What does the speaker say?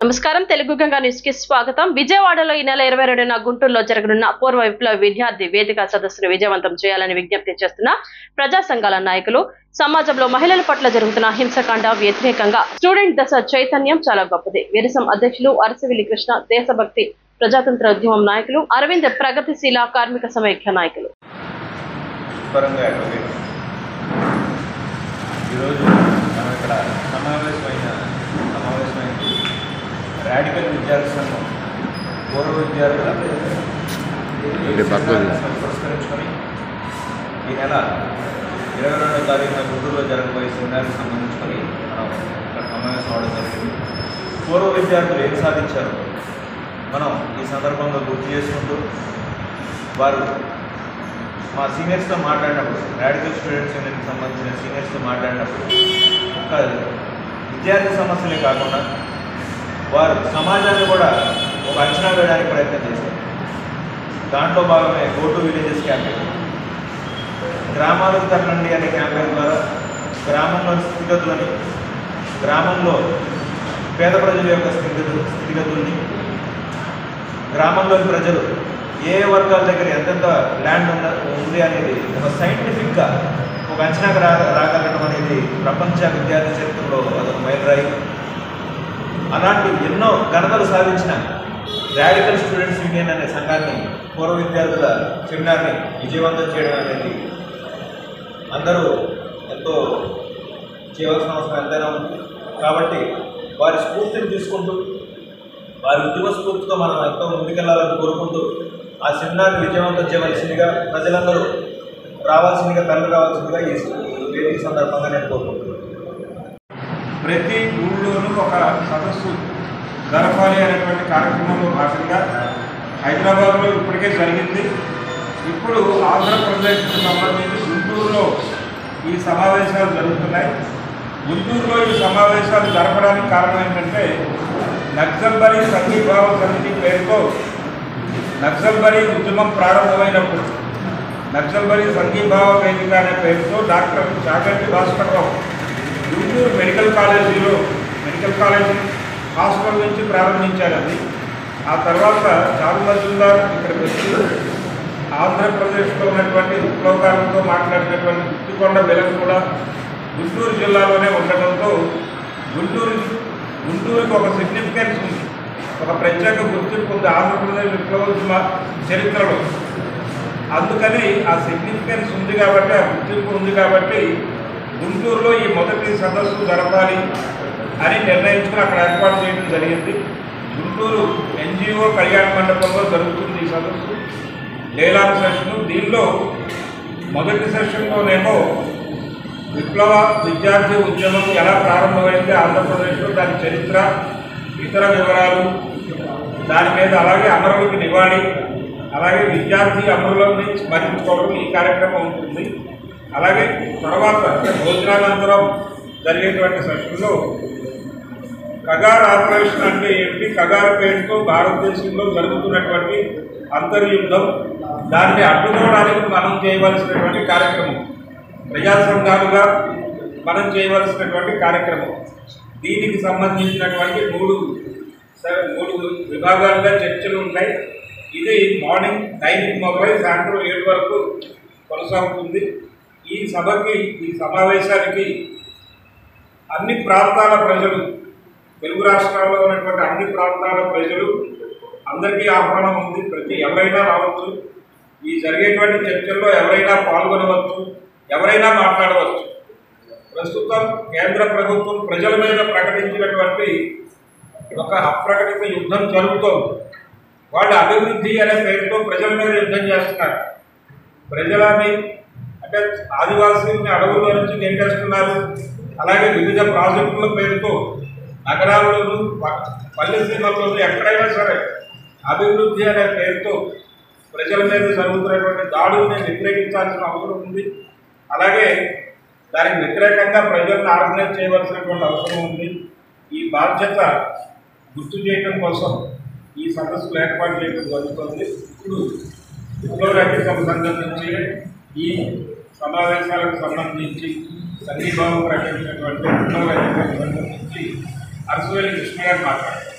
నమస్కారం తెలుగు గంగా న్యూస్ కి స్వాగతం. విజయవాడలో ఈ నెల 22న గుంటూరులో జరగనున్న పూర్వ విప్లవ విద్యార్థి వేదిక సదస్సును విజయవంతం చేయాలని విజ్ఞప్తి చేస్తున్న ప్రజా సంఘాల నాయకులు, సమాజంలో మహిళల పట్ల జరుగుతున్న హింసకాండ వ్యతిరేకంగా స్టూడెంట్ దశ చైతన్యం చాలా గొప్పది. వీరసం అధ్యక్షులు అరసవిల్లి కృష్ణ, దేశభక్తి ప్రజాతంత్ర ఉద్యమం నాయకులు అరవింద్, ప్రగతిశీల కార్మిక సమైక్య నాయకులు. రాడికల్ విద్యార్థి సంఘం పూర్వ విద్యార్థుల పురస్కరించుకొని ఈ నెల 22వ తారీఖున గుంటూరులో జరగబోయే సెమినార్కి సంబంధించుకొని మనం ఇక్కడ సమావేశం అవడం జరిగింది. పూర్వ విద్యార్థులు ఏం సాధించారు మనం ఈ సందర్భంగా గుర్తు చేసుకుంటూ, వారు మా సీనియర్స్తో మాట్లాడినప్పుడు, రాడికల్ స్టూడెంట్స్ యూనియన్కి సంబంధించిన సీనియర్స్తో మాట్లాడినప్పుడు ఒక విద్యార్థి సమస్యలే కాకుండా వారు సమాజాన్ని కూడా ఒక అంచనా వేయడానికి ప్రయత్నం చేశారు. దాంట్లో భాగమే గో టు విలేజెస్ క్యాంపెయిన్, గ్రామాలకు తరలండి అనే క్యాంపెయిన్ ద్వారా గ్రామంలోని స్థితిగతులని, గ్రామంలో పేద ప్రజల యొక్క స్థితిగతుల్ని, గ్రామంలోని ప్రజలు ఏ వర్గాల దగ్గర ఎంతెంత ల్యాండ్ ఉంది అనేది ఒక సైంటిఫిక్గా ఒక అంచనాకు రాగలగడం అనేది ప్రపంచ విద్యార్థి చరిత్రలో అదొక మైలురాయి. అలాంటి ఎన్నో ఘనతలు సాధించిన రాడికల్ స్టూడెంట్స్ యూనియన్ అనే సంఘాన్ని, పూర్వ విద్యార్థుల సెమినార్ని విజయవంతం చేయడం అనేది అందరూ ఎంతో చేయవలసిన అవసరం ఎంతైనా ఉంది. కాబట్టి వారి స్ఫూర్తిని తీసుకుంటూ, వారి ఉద్యమ స్ఫూర్తితో మనం ఎంతో ముందుకెళ్లాలని కోరుకుంటూ ఆ సెమినార్ని విజయవంతం చేయవలసిందిగా, ప్రజలందరూ రావాల్సిందిగా, తరలి రావాల్సిందిగా ఈ వేదిక సందర్భంగా నేను కోరుకుంటున్నాను. ప్రతి ఊళ్ళోనూ ఒక సదస్సు జరపాలి అనేటువంటి కార్యక్రమంలో భాగంగా హైదరాబాద్లో ఇప్పటికే జరిగింది. ఇప్పుడు ఆంధ్రప్రదేశ్కు సంబంధించి గుంటూరులో ఈ సమావేశాలు జరుగుతున్నాయి. గుంటూరులో ఈ సమావేశాలు జరపడానికి కారణం ఏంటంటే, నక్సల్బరీ సంఘీభావ సమితి పేరుతో నక్సల్బరీ ఉద్యమం ప్రారంభమైనప్పుడు నక్సల్బరీ సంఘీభావ వేదిక అనే పేరుతో doctor Chaganti Bhaskar Rao Guntur medical college hospital నుంచి ప్రారంభించారు. అది ఆ తర్వాత చారు మజుందార్ ఇక్కడికి వచ్చి ఆంధ్రప్రదేశ్లో ఉన్నటువంటి విప్లవకారులతో మాట్లాడినటువంటి గుత్తికొండ వెలగ కూడా గుంటూరు జిల్లాలోనే ఉండటంతో గుంటూరుకి ఒక సిగ్నిఫికెన్స్ ఉంది, ఒక ప్రత్యేక గుర్తింపు ఉంది ఆంధ్రప్రదేశ్ విప్లవోద్యమ చరిత్రలో. అందుకని ఆ సిగ్నిఫికెన్స్ ఉంది కాబట్టి, ఆ గుర్తింపు ఉంది కాబట్టి గుంటూరులో ఈ మొదటి సదస్సు జరపాలి అని నిర్ణయించుకుని అక్కడ ఏర్పాటు చేయడం జరిగింది. గుంటూరు ఎన్జిఓ కళ్యాణ మండపంలో జరుగుతుంది ఈ సదస్సు, లేలాంగ్ సెషను. దీనిలో మొదటి సెషన్లోనేమో విప్లవ విద్యార్థి ఉద్యమం ఎలా ప్రారంభమైంది ఆంధ్రప్రదేశ్లో, దాని చరిత్ర, ఇతర వివరాలు, దాని మీద అలాగే అమరులకు నివాళి, అలాగే విద్యార్థి అమరులని స్మరించుకోవడం ఈ కార్యక్రమం ఉంటుంది. అలాగే తర్వాత భోజనానంతరం జరిగేటువంటి సెషన్లో కగార్ ఆపరేషన్ అంటే ఏంటి, కగార్ పేరుతో భారతదేశంలో జరుగుతున్నటువంటి అంతర్యుద్ధం, దాన్ని అడ్డుకోవడానికి మనం చేయవలసినటువంటి కార్యక్రమం, ప్రజా సంఘాలుగా మనం చేయవలసినటువంటి కార్యక్రమం. దీనికి సంబంధించినటువంటి మూడు విభాగాలుగా చర్చలు ఉన్నాయి. ఇది మార్నింగ్ 9కి మొదలై సాయంత్రం 7 వరకు కొనసాగుతుంది. ఈ సభకి, ఈ సమావేశానికి అన్ని ప్రాంతాల ప్రజలు, తెలుగు రాష్ట్రాల్లో ఉన్నటువంటి అన్ని ప్రాంతాల ప్రజలు అందరికీ ఆహ్వానం ఉంది. ఎవరైనా రావచ్చు, ఈ జరిగేటువంటి చర్చల్లో ఎవరైనా పాల్గొనవచ్చు, ఎవరైనా మాట్లాడవచ్చు. ప్రస్తుతం కేంద్ర ప్రభుత్వం ప్రజల మీద ప్రకటించినటువంటి ఒక అప్రకటిత యుద్ధం జరుగుతోంది. వాళ్ళు అభివృద్ధి అనే పేరుతో ప్రజల మీద యుద్ధం చేస్తున్నారు. ప్రజలని అంటే ఆదివాసీని అడవుల్లో నుంచి నెట్టేస్తున్నారు. అలాగే వివిధ ప్రాజెక్టుల పేరుతో నగరాల్లోనూ పల్లె సీమల్లోనూ ఎక్కడైనా సరే అభివృద్ధి అనే పేరుతో ప్రజల మీద జరుగుతున్నటువంటి దాడుల్ని వ్యతిరేకించాల్సిన అవసరం ఉంది. అలాగే దానికి వ్యతిరేకంగా ప్రజలను ఆర్గనైజ్ చేయవలసినటువంటి అవసరం ఉంది. ఈ బాధ్యత గుర్తు చేయడం కోసం ఈ సదస్సులు ఏర్పాటు చేయడం జరుగుతుంది. ఇప్పుడు విప్లవ రహిత సంఘం నుంచి ఈ సమావేశాలకు సంబంధించి సంఘీభావం ప్రకటించినటువంటి విప్లవ రహిత సంఘం నుంచి అరసవిల్లి కృష్ణ గారు మాట్లాడారు.